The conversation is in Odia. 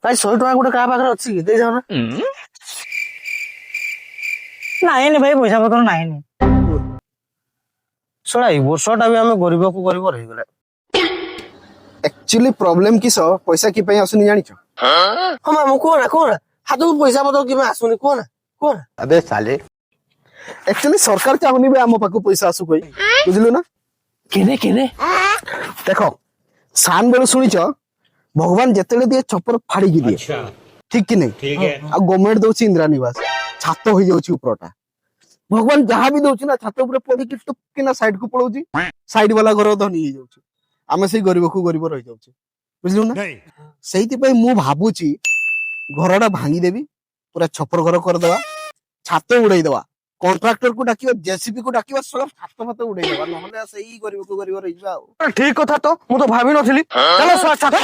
ଭାଇ 100 ଟଙ୍କା ଗୋଟେ କାହା ପାଖରେ ଅଛି କି ଦେଇ ଯାଉ ନା। ନାଇଁନି ଭାଇ ପଇସା ପତ୍ର ନାଇଁନି। ଶୁଣା ଏଇ ବର୍ଷଟା ବି ଆମେ ଗରିବକୁ ଗରିବ ରହିଗଲେ। एक्चुअली प्रॉब्लम किस पैसा कि ପାଇଁ ଆସୁନି ଜାଣିଛ? ହଁ ମାମୁଁ କୁହ ନା ହାତକୁ ପଇସା ପତ୍ର କେବେ ଆସୁନି କୁହ ନା। अबे साले एक्चुअली सरकार चाहुनी बे ଆମ ପାଖକୁ ପଇସା ଆସୁ କଇ ବୁଝିଲୁ ନା। କେନେ ଦେଖ ସାନ ବେଳୁ ଶୁଣିଛ ଭଗବାନ ଯେତେବେଳେ ଦିଏ ଚପର ଫାଡ଼ିକି ଦିଏ ଠିକ କି ନାହିଁ। ଆଉ ଗଭର୍ଣ୍ଣମେଣ୍ଟ ଦଉଛି ଇନ୍ଦିରା ନିବାସ ଛାତ ହେଇଯାଉଛି ଉପରଟା। ଭଗବାନ ଯାହା ବି ଦଉଛି ନା ଛାତ ଉପରେ ପଡିକି ଟୁକିନା ସାଇଡ କୁ ପଳଉଛି ସାଇଡ ବାଲା ଘର ଧନୀ ହେଇଯାଉଛି ଆମେ ସେଇ ଗରିବକୁ ଗରିବ ରହିଯାଉଛୁ ବୁଝିଲୁ ନା। ସେଇଥିପାଇଁ ମୁଁ ଭାବୁଛି ଘରଟା ଭାଙ୍ଗିଦେବି ପୁରା ଛପର ଘର କରିଦବା ଛାତ ଉଡେଇଦବା କଣ୍ଟ୍ରାକ୍ଟର କୁ ଡାକିବା ଜେସିବି କୁ ଡାକିବା ସବୁ ଛାତ ଫାତ ଉଡେଇଦବା ନହେଲେ ସେଇ ଗରିବକୁ ଗରିବ ରହିଯିବା ଆଉ। ଠିକ କଥା ତ ମୁଁ ତ ଭାବି ନଥିଲି। ଚାଲ ଛାତ